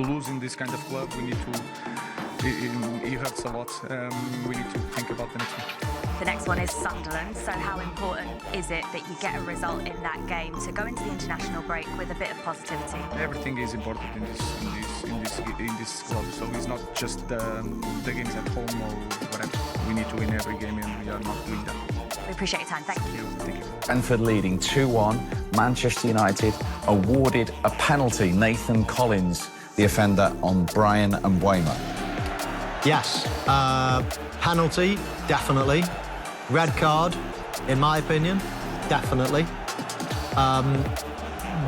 to lose in this kind of club. We need to. It hurts a lot. We need to think about the next one. The next one is Sunderland. So how important is it that you get a result in that game to go into the international break with a bit of positivity? Everything is important in this club. So it's not just the games at home or whatever. We need to win every game, and we are not doing that. We appreciate your time. Thank you. Thank you. Brentford leading 2-1. Manchester United awarded a penalty. Nathan Collins, the offender, on Bryan Mbeumo. Yes, penalty, definitely. Red card, in my opinion, definitely.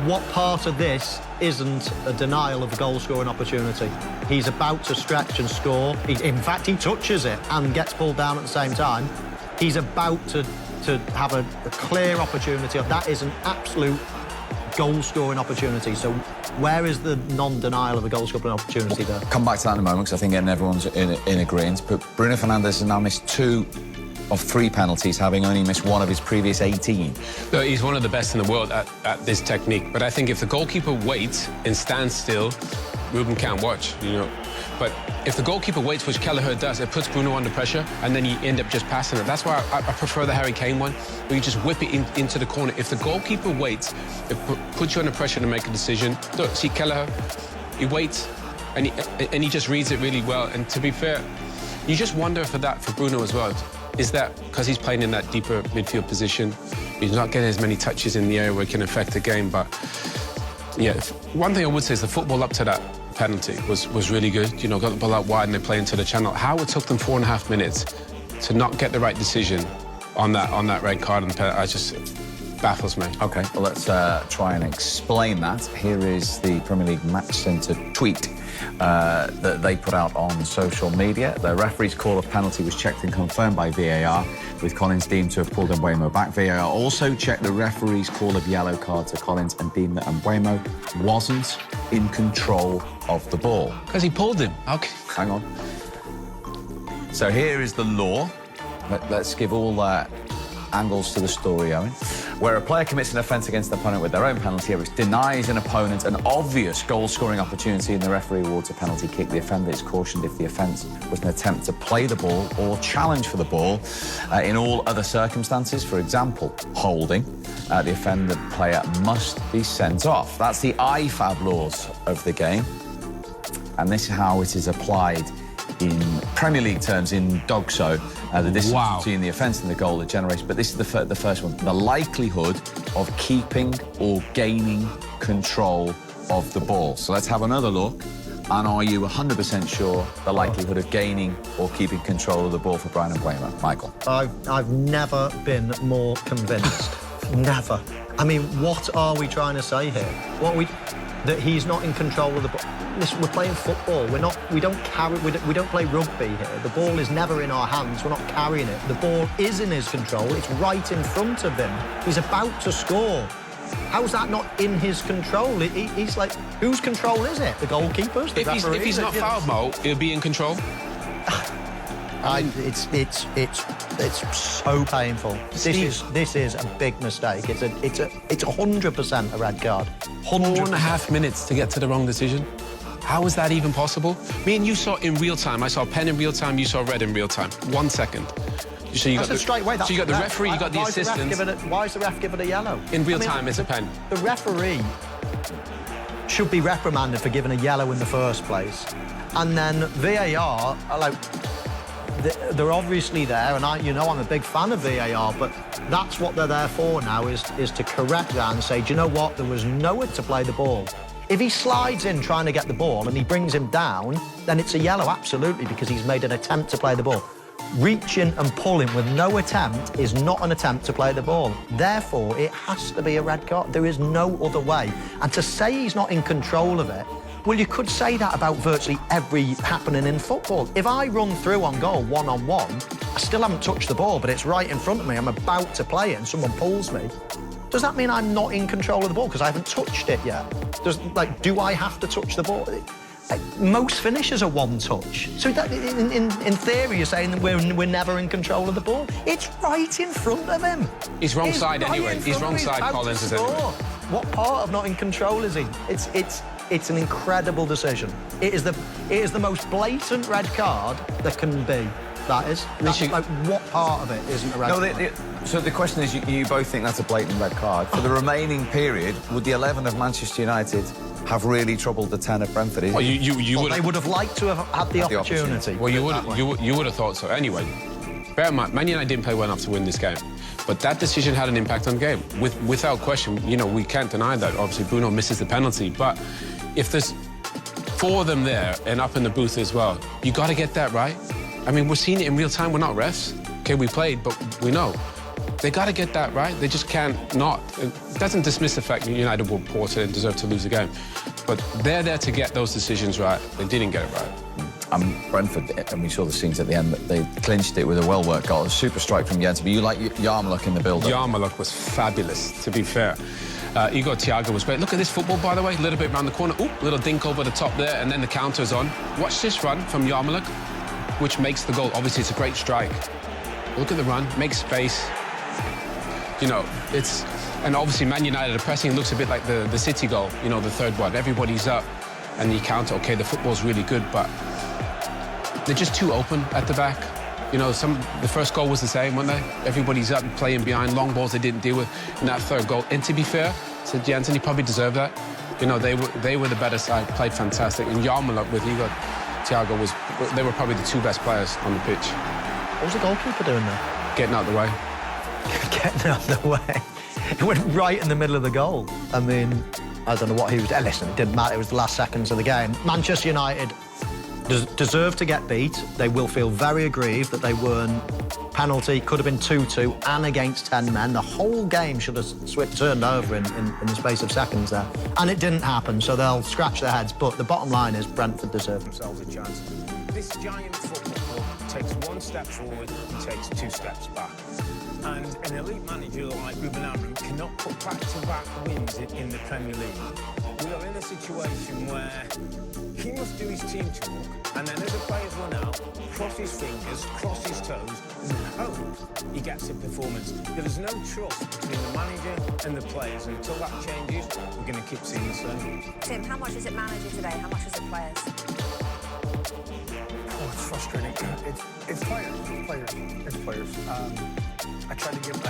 What part of this isn't a denial of a goal-scoring opportunity? He's about to stretch and score. In fact, he touches it and gets pulled down at the same time. He's about to have a clear opportunity. That is an absolute goal-scoring opportunity. So where is the non-denial of a goal-scoring opportunity there? Come back to that in a moment, because I think everyone's in agreement. But Bruno Fernandes has now missed 2 of 3 penalties, having only missed 1 of his previous 18. So he's one of the best in the world at this technique. But I think if the goalkeeper waits and stands still, Ruben can't watch, you know. But if the goalkeeper waits, which Kelleher does, it puts Bruno under pressure, and then you end up just passing it. That's why I prefer the Harry Kane one, where you just whip it into the corner. If the goalkeeper waits, it puts you under pressure to make a decision. Look, see Kelleher, he waits, and he just reads it really well. And to be fair, you just wonder for Bruno as well. Is that because he's playing in that deeper midfield position? He's not getting as many touches in the area where it can affect the game. But yeah, one thing I would say is the football up to that penalty was really good. You know, got the ball out wide and they play into the channel. How it took them 4.5 minutes to not get the right decision on that red card and penalty, just baffles me. OK, well, let's try and explain that. Here is the Premier League Match Centre tweet that they put out on social media. The referee's call of penalty was checked and confirmed by VAR, with Collins deemed to have pulled Mbeumo back. VAR also checked the referee's call of yellow card to Collins and deemed that Mbeumo wasn't in control of the ball. Because he pulled him. Okay. Hang on. So here is the law. Let's give all angles to the story, Owen. Where a player commits an offence against the opponent with their own penalty area, which denies an opponent an obvious goal-scoring opportunity and the referee awards a penalty kick, the offender is cautioned if the offence was an attempt to play the ball or challenge for the ball. In all other circumstances, for example, holding, the offended player must be sent off. That's the IFAB laws of the game, and this is how it is applied in Premier League terms, in DOGSO, the distance between the offence and the goal that generates. But this is the first one. The likelihood of keeping or gaining control of the ball. So let's have another look. And are you 100% sure the likelihood of gaining or keeping control of the ball for Bryan Mbeumo? Michael? I've never been more convinced. Never. I mean, what are we trying to say here? That he's not in control of the ball. Listen, we're playing football. We don't play rugby here. The ball is never in our hands. We're not carrying it. The ball is in his control. It's right in front of him. He's about to score. How's that not in his control? He's like, whose control is it? The goalkeeper's? The referee's? If he's not fouled, Mo, he'll be in control. It's so painful. This is a big mistake. It's 100% a red card. 4.5 minutes to get to the wrong decision. How is that even possible? Me and you saw in real time. I saw pen in real time. You saw red in real time. 1 second. So you got the referee. You got the assistant. Why is the ref giving a yellow? In real time, it's a pen. The referee should be reprimanded for giving a yellow in the first place, and then VAR are like. They're obviously there, and I'm a big fan of VAR, but that's what they're there for now, is to correct that and say, do you know what? There was nowhere to play the ball. If he slides in trying to get the ball and he brings him down, then it's a yellow, absolutely, because he's made an attempt to play the ball. Reaching and pulling with no attempt is not an attempt to play the ball. Therefore, it has to be a red card. There is no other way. And to say he's not in control of it, well, you could say that about virtually every happening in football. If I run through on goal one-on-one, I still haven't touched the ball, but it's right in front of me, I'm about to play it and someone pulls me. Does that mean I'm not in control of the ball because I haven't touched it yet? Do I have to touch the ball? Most finishers are one touch. So that, in theory, you're saying that we're never in control of the ball. It's right in front of him. He's wrong side anyway. He's wrong side, Collins is anyway. What part of not in control is he? It's It's an incredible decision. It is the most blatant red card there can be. That is. That's like, what part of it isn't a red card? So the question is, you both think that's a blatant red card. For the remaining period, would the 11 of Manchester United have really troubled the 10 of Brentford? Well, They would have liked to have had the opportunity. Well, you would have thought so. Anyway, bear in mind, Man United didn't play well enough to win this game. But that decision had an impact on the game. Without question, you know, we can't deny that. Obviously, Bruno misses the penalty. But if there's 4 of them there and up in the booth as well, you got to get that right. I mean, we're seeing it in real time. We're not refs. Okay, we played, but we know. They got to get that right. They just can't not. It doesn't dismiss the fact that United were poor today and deserve to lose the game. But they're there to get those decisions right. They didn't get it right. Brentford, and we saw the scenes at the end, that they clinched it with a well-worked goal. A super strike from Jens. But you like Yarmulke in the build-up? Yarmulke was fabulous, to be fair. Igor Thiago was great. Look at this football, by the way. A little bit around the corner. Ooh, little dink over the top there, and then the counter's on. Watch this run from Yarmulke, which makes the goal. Obviously, it's a great strike. Look at the run, makes space. You know, it's... And obviously, Man United are pressing. It looks a bit like the City goal, you know, the third one. Everybody's up, and you counter. OK, the football's really good, but they're just too open at the back. You know, the first goal was the same, wasn't they? Everybody's up and playing behind. Long balls they didn't deal with in that third goal. And to be fair, said Jansen, he probably deserved that. You know, they were the better side, played fantastic. And Yarmulke with Igor Thiago they were probably the 2 best players on the pitch. What was the goalkeeper doing there? Getting out of the way. Getting out of the way. It went right in the middle of the goal. I mean, I don't know what he was... Listen, it didn't matter. It was the last seconds of the game. Manchester United deserve to get beat. They will feel very aggrieved that they weren't. Penalty could have been 2-2 and against 10 men. The whole game should have turned over in the space of seconds there. And it didn't happen, so they'll scratch their heads. But the bottom line is Brentford deserve themselves a chance. This giant football club takes 1 step forward and takes 2 steps back. And an elite manager like Ruben Amorim cannot put back-to-back wins in the Premier League. We are in a situation where he must do his team talk, and then as the players run out, cross his fingers, cross his toes, and hope he gets a performance. There is no trust between the manager and the players, and until that changes, we're going to keep seeing the same. Tim, how much is it manager today? How much is it players? Oh, it's frustrating. It's players. I tried to give him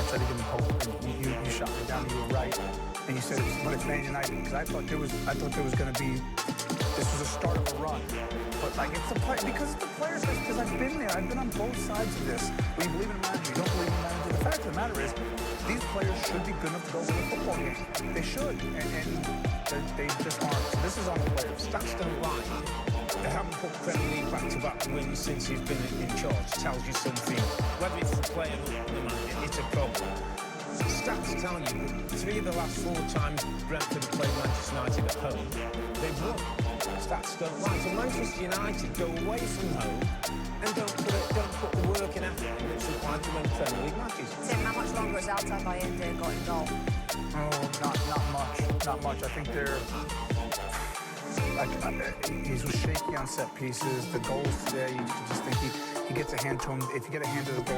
hope, and you shot me down. You were right, and you said it's Man United, because I thought there was going to be. This was a start of a run, but like it's because it's the players. Because I've been there. I've been on both sides of this. When you believe in a manager, you don't believe in a manager. The fact of the matter is, these players should be good enough to go win a football game. They should, and they just aren't. So this is on the players. Stats don't lie. They haven't put Premier League back-to-back wins since he's been in charge. Tells you something. Whether it's the player or the manager, it's a problem. Stats tell you that 3 of the last 4 times Brentford have played Manchester United at home, they've won. Stats don't lie. So Manchester United go away from home and don't put the work and effort in that's required to win Premier League matches. Tim, how much longer has Altay Bayındır got in goal? Oh, not much. I think they're... he was shaky on set pieces. The goals today, you just think he gets a hand to him. If you get a hand to the goal,